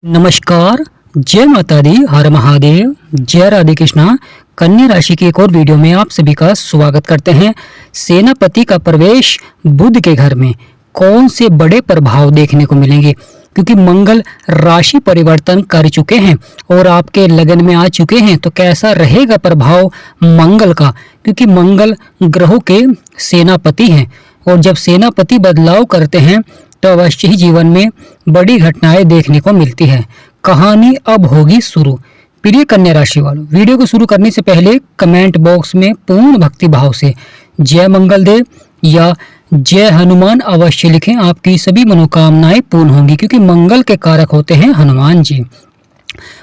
नमस्कार, जय माता दी, हर महादेव, जय राधे कृष्णा। कन्या राशि की एक और वीडियो में आप सभी का स्वागत करते हैं। सेनापति का प्रवेश बुध के घर में कौन से बड़े प्रभाव देखने को मिलेंगे, क्योंकि मंगल राशि परिवर्तन कर चुके हैं और आपके लगन में आ चुके हैं, तो कैसा रहेगा प्रभाव मंगल का, क्योंकि मंगल ग्रहों के सेनापति हैं और जब सेनापति बदलाव करते हैं तो अवश्य ही जीवन में बड़ी घटनाएं देखने को मिलती है। कहानी अब होगी शुरू। प्रिय कन्या राशि वालों, वीडियो को शुरू करने से पहले कमेंट बॉक्स में पूर्ण भक्ति भाव से जय मंगल देव या जय हनुमान अवश्य लिखें। आपकी सभी मनोकामनाएं पूर्ण होंगी, क्योंकि मंगल के कारक होते हैं हनुमान जी।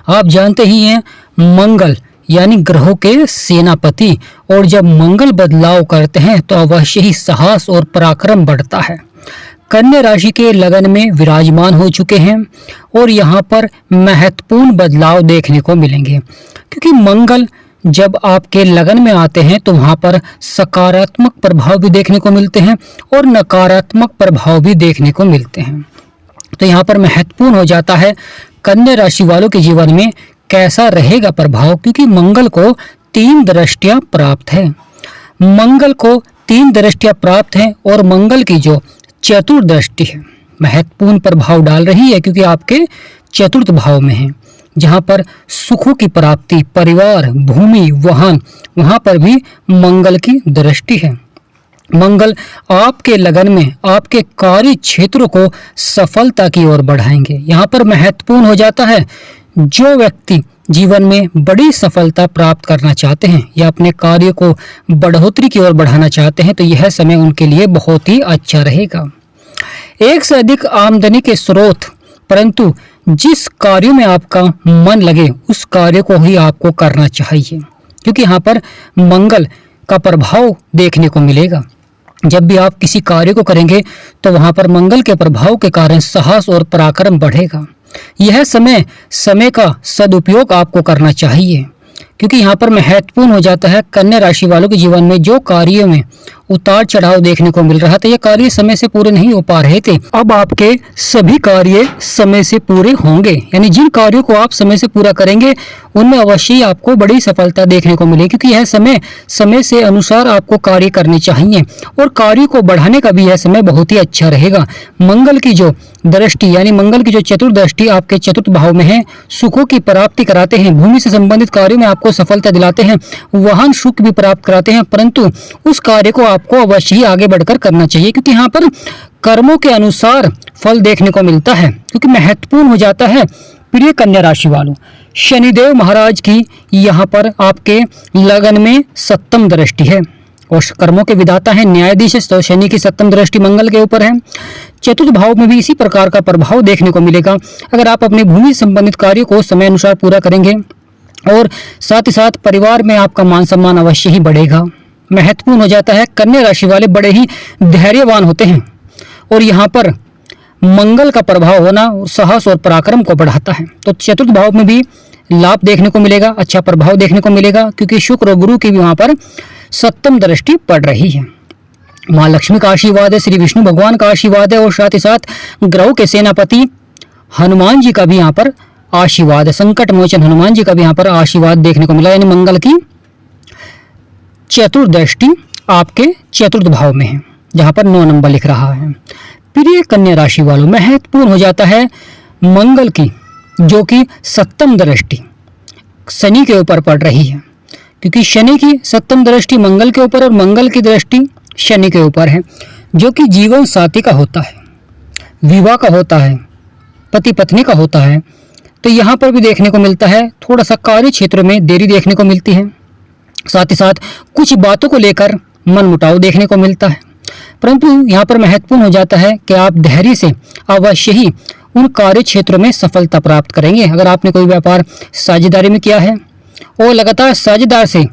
आप जानते ही हैं मंगल यानी ग्रहों के सेनापति, और जब मंगल बदलाव करते हैं तो अवश्य ही साहस और पराक्रम बढ़ता है। कन्या राशि के लगन में विराजमान हो चुके हैं और यहाँ पर महत्वपूर्ण बदलाव देखने को मिलेंगे, क्योंकि मंगल जब आपके लगन में आते हैं तो वहाँ पर सकारात्मक प्रभाव भी देखने को मिलते हैं और नकारात्मक प्रभाव भी देखने को मिलते हैं। तो यहाँ पर महत्वपूर्ण हो जाता है कन्या राशि वालों के जीवन में कैसा रहेगा प्रभाव, क्योंकि मंगल को 3 दृष्टियां प्राप्त है। मंगल को 3 दृष्टियां प्राप्त हैं और मंगल की जो चतुर्थ दृष्टि है महत्वपूर्ण प्रभाव डाल रही है, क्योंकि आपके चतुर्थ भाव में है, जहां पर सुखों की प्राप्ति, परिवार, भूमि, वाहन, वहां पर भी मंगल की दृष्टि है। मंगल आपके लगन में आपके कार्य क्षेत्रों को सफलता की ओर बढ़ाएंगे। यहाँ पर महत्वपूर्ण हो जाता है जो व्यक्ति जीवन में बड़ी सफलता प्राप्त करना चाहते हैं या अपने कार्य को बढ़ोतरी की ओर बढ़ाना चाहते हैं, तो यह समय उनके लिए बहुत ही अच्छा रहेगा। एक से अधिक आमदनी के स्रोत, परंतु जिस कार्य में आपका मन लगे उस कार्य को ही आपको करना चाहिए, क्योंकि यहाँ पर मंगल का प्रभाव देखने को मिलेगा। जब भी आप किसी कार्य को करेंगे तो वहाँ पर मंगल के प्रभाव के कारण साहस और पराक्रम बढ़ेगा। यह समय का सदुपयोग आपको करना चाहिए, क्योंकि यहाँ पर महत्वपूर्ण हो जाता है कन्या राशि वालों के जीवन में जो कार्यों में उतार चढ़ाव देखने को मिल रहा था, ये कार्य समय से पूरे नहीं हो पा रहे थे, अब आपके सभी कार्य समय से पूरे होंगे। यानी जिन कार्यों को आप समय से पूरा करेंगे उनमें अवश्य ही आपको बड़ी सफलता देखने को मिलेगी, क्योंकि यह समय से अनुसार आपको कार्य करने चाहिए और कार्य को बढ़ाने का भी यह समय बहुत ही अच्छा रहेगा। मंगल की जो दृष्टि यानी मंगल की जो चतुर्थ दृष्टि आपके चतुर्थ भाव में है, सुखों की प्राप्ति कराते हैं, भूमि से संबंधित कार्यों में आपको सफलता दिलाते हैं, वाहन सुख भी प्राप्त कराते हैं, परंतु उस कार्य को आपको अवश्य ही आगे बढ़कर करना चाहिए, क्योंकि यहाँ पर कर्मों के अनुसार फल देखने को मिलता है। क्योंकि महत्वपूर्ण हो जाता है प्रिय कन्या राशि वालों, शनिदेव महाराज की यहाँ पर आपके लगन में 7वीं दृष्टि है और कर्मों के विधाता है, न्यायाधीश है, तो शनि की 7वीं दृष्टि मंगल के ऊपर है। चतुर्थ भाव में भी इसी प्रकार का प्रभाव देखने को मिलेगा। अगर आप अपनी भूमि संबंधित कार्य को समय अनुसार पूरा करेंगे और साथ ही साथ परिवार में आपका मान सम्मान अवश्य ही बढ़ेगा। महत्वपूर्ण हो जाता है कन्या राशि वाले बड़े ही धैर्यवान होते हैं और यहाँ पर मंगल का प्रभाव होना साहस और पराक्रम को बढ़ाता है। तो चतुर्थ भाव में भी लाभ देखने को मिलेगा, अच्छा प्रभाव देखने को मिलेगा, क्योंकि शुक्र और गुरु की भी वहाँ पर 7वीं दृष्टि पड़ रही है। माँ लक्ष्मी का आशीर्वाद है, श्री विष्णु भगवान का आशीर्वाद है और साथ ही साथ ग्रहों के सेनापति हनुमान जी का भी यहाँ पर आशीर्वाद है। संकट मोचन हनुमान जी का भी यहाँ पर आशीर्वाद देखने को मिला, यानी मंगल की चतुर्थ दृष्टि आपके चतुर्थ भाव में है, जहाँ पर 9 नंबर लिख रहा है। प्रिय कन्या राशि वालों, महत्वपूर्ण हो जाता है मंगल की जो कि 7वीं दृष्टि शनि के ऊपर पड़ रही है, क्योंकि शनि की 7वीं दृष्टि मंगल के ऊपर और मंगल की दृष्टि शनि के ऊपर है, जो कि जीवन साथी का होता है, विवाह का होता है, पति पत्नी का होता है। तो यहाँ पर भी देखने को मिलता है थोड़ा सा कार्य क्षेत्र में देरी देखने को मिलती है, साथ ही साथ कुछ बातों को लेकर मनमुटाव देखने को मिलता है, परंतु यहाँ पर महत्वपूर्ण हो जाता है कि आप धैर्य से अवश्य ही उन कार्य क्षेत्रों में सफलता प्राप्त करेंगे। अगर आपने कोई व्यापार साझेदारी में किया है और लगातार साझेदार से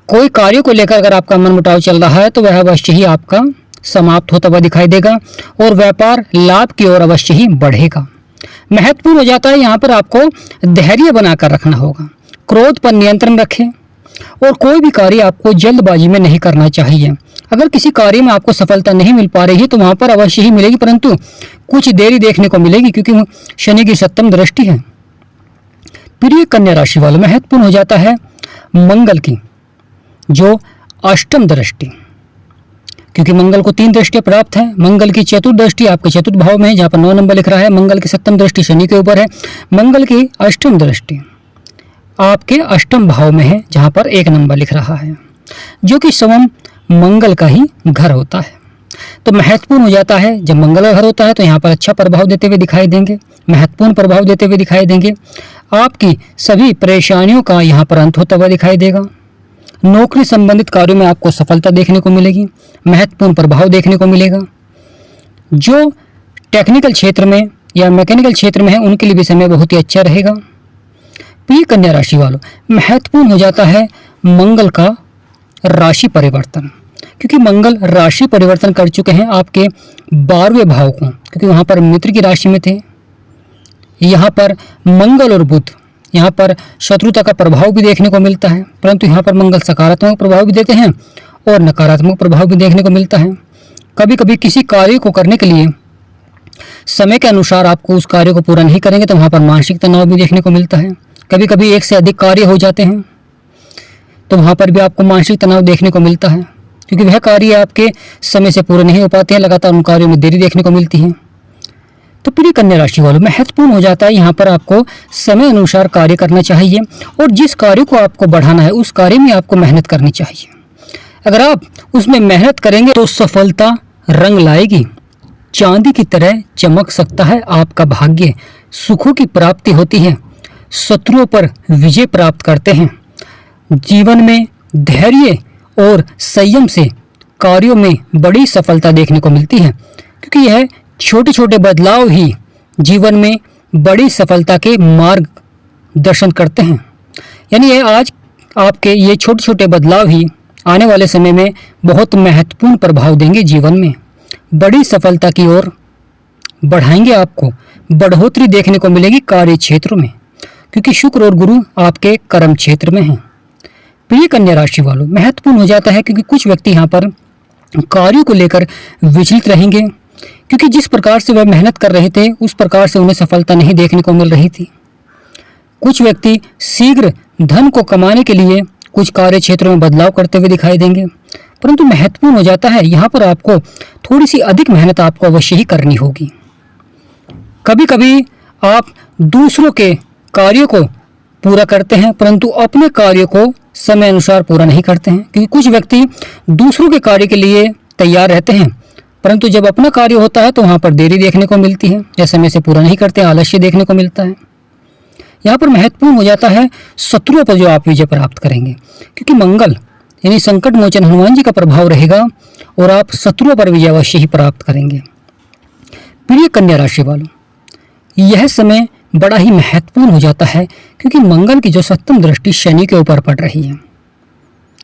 कोई कार्य को लेकर अगर आपका मनमुटाव चल रहा है तो वह अवश्य ही आपका समाप्त होता हुआ दिखाई देगा और व्यापार लाभ की ओर अवश्य ही बढ़ेगा। महत्वपूर्ण हो जाता है यहाँ पर आपको धैर्य बनाकर रखना होगा, क्रोध पर नियंत्रण रखें और कोई भी कार्य आपको जल्दबाजी में नहीं करना चाहिए। अगर किसी कार्य में आपको सफलता नहीं मिल पा रही है तो वहां पर अवश्य ही मिलेगी, परंतु कुछ देरी देखने को मिलेगी, क्योंकि शनि की सप्तम दृष्टि है। प्रिय कन्या राशि वालों, महत्वपूर्ण हो जाता है मंगल की जो अष्टम दृष्टि, क्योंकि मंगल को 3 दृष्टियां प्राप्त है। मंगल की चतुर्थ दृष्टि आपके चतुर्थ भाव में है, जहां पर 9 नंबर लिख रहा है। मंगल की सप्तम दृष्टि शनि के ऊपर है। मंगल की अष्टम दृष्टि आपके अष्टम भाव में है, जहां पर 1 नंबर लिख रहा है, जो कि स्वयं मंगल का ही घर होता है। तो महत्वपूर्ण हो जाता है जब मंगल का घर होता है, तो यहाँ पर अच्छा प्रभाव देते हुए दिखाई देंगे, महत्वपूर्ण प्रभाव देते हुए दिखाई देंगे। आपकी सभी परेशानियों का यहाँ पर अंत होता हुआ दिखाई देगा। नौकरी संबंधित कार्यों में आपको सफलता देखने को मिलेगी, महत्वपूर्ण प्रभाव देखने को मिलेगा। जो टेक्निकल क्षेत्र में या मैकेनिकल क्षेत्र में है, उनके लिए भी समय बहुत ही अच्छा रहेगा। प्रिय कन्या राशि वालों, महत्वपूर्ण हो जाता है मंगल का राशि परिवर्तन, क्योंकि मंगल राशि परिवर्तन कर चुके हैं आपके 12वें भाव को, क्योंकि वहाँ पर मित्र की राशि में थे। यहाँ पर मंगल और बुध, यहाँ पर शत्रुता का प्रभाव भी देखने को मिलता है, परंतु यहाँ पर मंगल सकारात्मक प्रभाव भी देते हैं और नकारात्मक प्रभाव भी देखने को मिलता है। कभी कभी किसी कार्य को करने के लिए समय के अनुसार आपको उस कार्य को पूरा नहीं करेंगे तो वहाँ पर मानसिक तनाव भी देखने को मिलता है। कभी कभी एक से अधिक कार्य हो जाते हैं तो वहाँ पर भी आपको मानसिक तनाव देखने को मिलता है, क्योंकि वह कार्य आपके समय से पूरे नहीं हो पाते हैं, लगातार उन कार्यों में देरी देखने को मिलती है। तो प्रिय कन्या राशि वालों, महत्वपूर्ण हो जाता है यहाँ पर आपको समय अनुसार कार्य करना चाहिए, और जिस कार्य को आपको बढ़ाना है उस कार्य में आपको मेहनत करनी चाहिए। अगर आप उसमें मेहनत करेंगे तो सफलता रंग लाएगी, चांदी की तरह चमक सकता है आपका भाग्य, सुखों की प्राप्ति होती है, शत्रुओं पर विजय प्राप्त करते हैं। जीवन में धैर्य और संयम से कार्यों में बड़ी सफलता देखने को मिलती है, क्योंकि यह छोटे छोटे बदलाव ही जीवन में बड़ी सफलता के मार्ग दर्शन करते हैं। यानी यह आज आपके ये छोटे छोटे बदलाव ही आने वाले समय में बहुत महत्वपूर्ण प्रभाव देंगे, जीवन में बड़ी सफलता की ओर बढ़ाएंगे। आपको बढ़ोतरी देखने को मिलेगी कार्य क्षेत्रों में, क्योंकि शुक्र और गुरु आपके कर्म क्षेत्र में हैं। प्रिय कन्या राशि वालों, महत्वपूर्ण हो जाता है क्योंकि कुछ व्यक्ति यहाँ पर कार्यों को लेकर विचलित रहेंगे, क्योंकि जिस प्रकार से वह मेहनत कर रहे थे उस प्रकार से उन्हें सफलता नहीं देखने को मिल रही थी। कुछ व्यक्ति शीघ्र धन को कमाने के लिए कुछ कार्य क्षेत्रों में बदलाव करते हुए दिखाई देंगे, परंतु महत्वपूर्ण हो जाता है यहाँ पर आपको थोड़ी सी अधिक मेहनत आपको अवश्य ही करनी होगी। कभी कभी आप दूसरों के कार्यों को पूरा करते हैं, परंतु अपने कार्य को समय अनुसार पूरा नहीं करते हैं, क्योंकि कुछ व्यक्ति दूसरों के कार्य के लिए तैयार रहते हैं, परंतु जब अपना कार्य होता है तो वहाँ पर देरी देखने को मिलती है या समय से पूरा नहीं करते, आलस्य देखने को मिलता है। यहाँ पर महत्वपूर्ण हो जाता है शत्रुओं पर जो आप विजय प्राप्त करेंगे, क्योंकि मंगल यानी संकट मोचन हनुमान जी का प्रभाव रहेगा और आप शत्रुओं पर विजय अवश्य ही प्राप्त करेंगे। प्रिय कन्या राशि वालों, यह समय बड़ा ही महत्वपूर्ण हो जाता है, क्योंकि मंगल की जो सप्तम दृष्टि शनि के ऊपर पड़ रही है।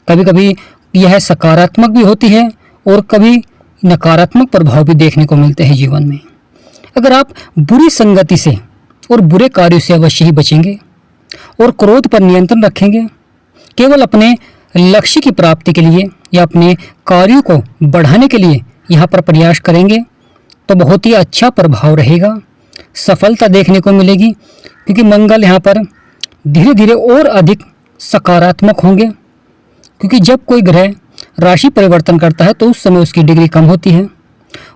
कभी कभी यह सकारात्मक भी होती है और कभी नकारात्मक प्रभाव भी देखने को मिलते हैं जीवन में। अगर आप बुरी संगति से और बुरे कार्यों से अवश्य ही बचेंगे और क्रोध पर नियंत्रण रखेंगे, केवल अपने लक्ष्य की प्राप्ति के लिए या अपने कार्यों को बढ़ाने के लिए यहाँ पर प्रयास करेंगे तो बहुत ही अच्छा प्रभाव रहेगा, सफलता देखने को मिलेगी, क्योंकि मंगल यहाँ पर धीरे धीरे और अधिक सकारात्मक होंगे। क्योंकि जब कोई ग्रह राशि परिवर्तन करता है तो उस समय उसकी डिग्री कम होती है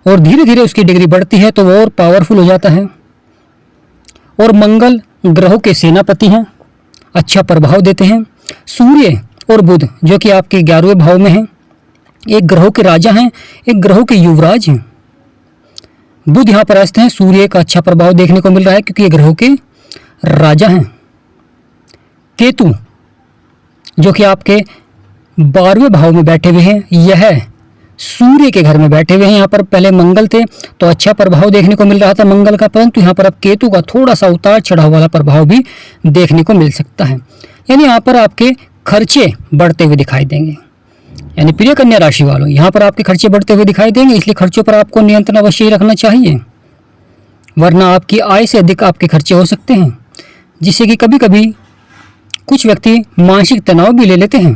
और धीरे धीरे उसकी डिग्री बढ़ती है तो वो और पावरफुल हो जाता है। और मंगल ग्रहों के सेनापति हैं, अच्छा प्रभाव देते हैं। सूर्य और बुध जो कि आपके 11वें भाव में हैं, एक ग्रहों के राजा हैं, एक ग्रहों के युवराज हैं। बुध यहाँ पर अस्त हैं, सूर्य का अच्छा प्रभाव देखने को मिल रहा है क्योंकि ये ग्रहों के राजा हैं। केतु जो कि आपके 12वें भाव में बैठे हुए हैं, यह सूर्य के घर में बैठे हुए हैं। यहाँ पर पहले मंगल थे तो अच्छा प्रभाव देखने को मिल रहा था मंगल का, परंतु यहाँ पर अब केतु का थोड़ा सा उतार चढ़ाव वाला प्रभाव भी देखने को मिल सकता है। यानी यहाँ पर आपके खर्चे बढ़ते हुए दिखाई देंगे। यानी प्रिय कन्या राशि वालों, यहाँ पर आपके खर्चे बढ़ते हुए दिखाई देंगे, इसलिए खर्चों पर आपको नियंत्रण अवश्य ही रखना चाहिए, वरना आपकी आय से अधिक आपके खर्चे हो सकते हैं, जिससे कि कभी कभी कुछ व्यक्ति मानसिक तनाव भी ले लेते हैं।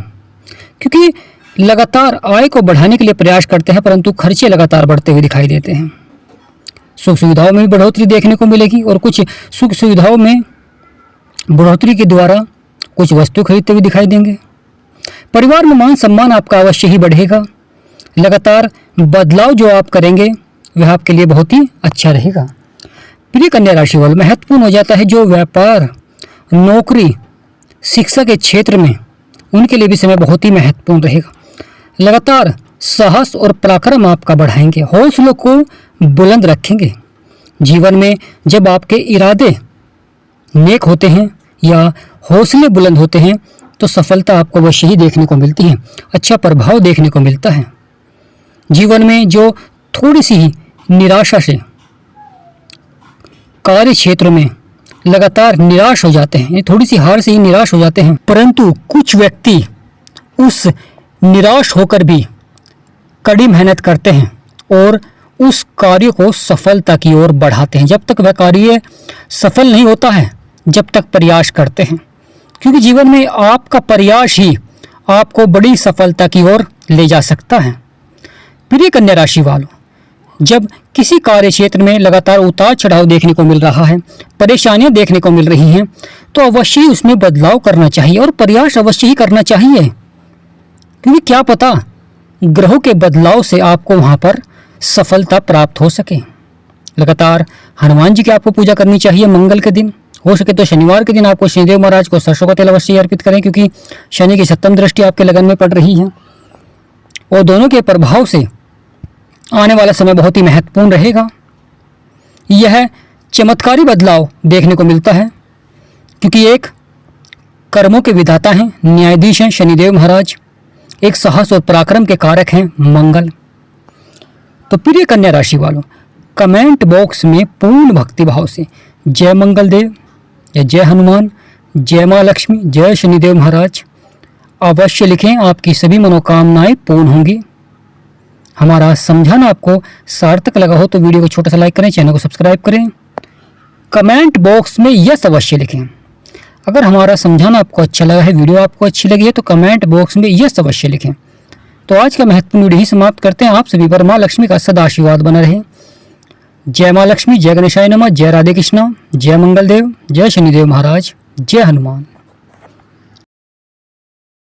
क्योंकि लगातार आय को बढ़ाने के लिए प्रयास करते हैं, परंतु खर्चे लगातार बढ़ते हुए दिखाई देते हैं। सुख सुविधाओं में भी बढ़ोतरी देखने को मिलेगी और कुछ सुख सुविधाओं में बढ़ोतरी के द्वारा कुछ वस्तु खरीदते हुए दिखाई देंगे। परिवार में मान सम्मान आपका अवश्य ही बढ़ेगा। लगातार बदलाव जो आप करेंगे वह आपके लिए बहुत ही अच्छा रहेगा। प्रिय कन्या राशि वालों, महत्वपूर्ण हो जाता है जो व्यापार, नौकरी, शिक्षा के क्षेत्र में, उनके लिए भी समय बहुत ही महत्वपूर्ण रहेगा। लगातार साहस और पराक्रम आपका बढ़ाएंगे, हौसलों को बुलंद रखेंगे। जीवन में जब आपके इरादे नेक होते हैं या हौसले बुलंद होते हैं तो सफलता आपको अवश्य ही देखने को मिलती है, अच्छा प्रभाव देखने को मिलता है। जीवन में जो थोड़ी सी निराशा से कार्य क्षेत्र में लगातार निराश हो जाते हैं, थोड़ी सी हार से ही निराश हो जाते हैं, परंतु कुछ व्यक्ति उस निराश होकर भी कड़ी मेहनत करते हैं और उस कार्य को सफलता की ओर बढ़ाते हैं। जब तक वह कार्य सफल नहीं होता है, जब तक प्रयास करते हैं, क्योंकि जीवन में आपका प्रयास ही आपको बड़ी सफलता की ओर ले जा सकता है। प्रिय कन्या राशि वालों, जब किसी कार्य क्षेत्र में लगातार उतार चढ़ाव देखने को मिल रहा है, परेशानियां देखने को मिल रही हैं, तो अवश्य ही उसमें बदलाव करना चाहिए और प्रयास अवश्य ही करना चाहिए, क्योंकि क्या पता ग्रहों के बदलाव से आपको वहां पर सफलता प्राप्त हो सके। लगातार हनुमान जी की आपको पूजा करनी चाहिए। मंगल के दिन हो सके तो शनिवार के दिन आपको शनिदेव महाराज को सरसों का तेल अवश्य अर्पित करें, क्योंकि शनि की 7वीं दृष्टि आपके लगन में पड़ रही है और दोनों के प्रभाव से आने वाला समय बहुत ही महत्वपूर्ण रहेगा। यह चमत्कारी बदलाव देखने को मिलता है, क्योंकि एक कर्मों के विधाता हैं, न्यायाधीश हैं शनिदेव महाराज, एक साहस और पराक्रम के कारक हैं मंगल। तो प्रिय कन्या राशि वालों, कमेंट बॉक्स में पूर्ण भक्ति भाव से जय मंगल देव या जय हनुमान, जय माँ लक्ष्मी, जय शनिदेव महाराज अवश्य लिखें। आपकी सभी मनोकामनाएं पूर्ण होंगी। हमारा समझाना आपको सार्थक लगा हो तो वीडियो को छोटा सा लाइक करें, चैनल को सब्सक्राइब करें, कमेंट बॉक्स में यस अवश्य लिखें। अगर हमारा समझाना आपको अच्छा लगा है, वीडियो आपको अच्छी लगी है, तो कमेंट बॉक्स में यस अवश्य लिखें। तो आज का महत्वपूर्ण वीडियो ही समाप्त करते हैं। आप सभी पर माँ लक्ष्मी का सदा आशीर्वाद बना रहे। जय माँ लक्ष्मी, जय गणेशाय नमः, जय राधे कृष्णा, जय मंगल देव, जय शनिदेव महाराज, जय हनुमान।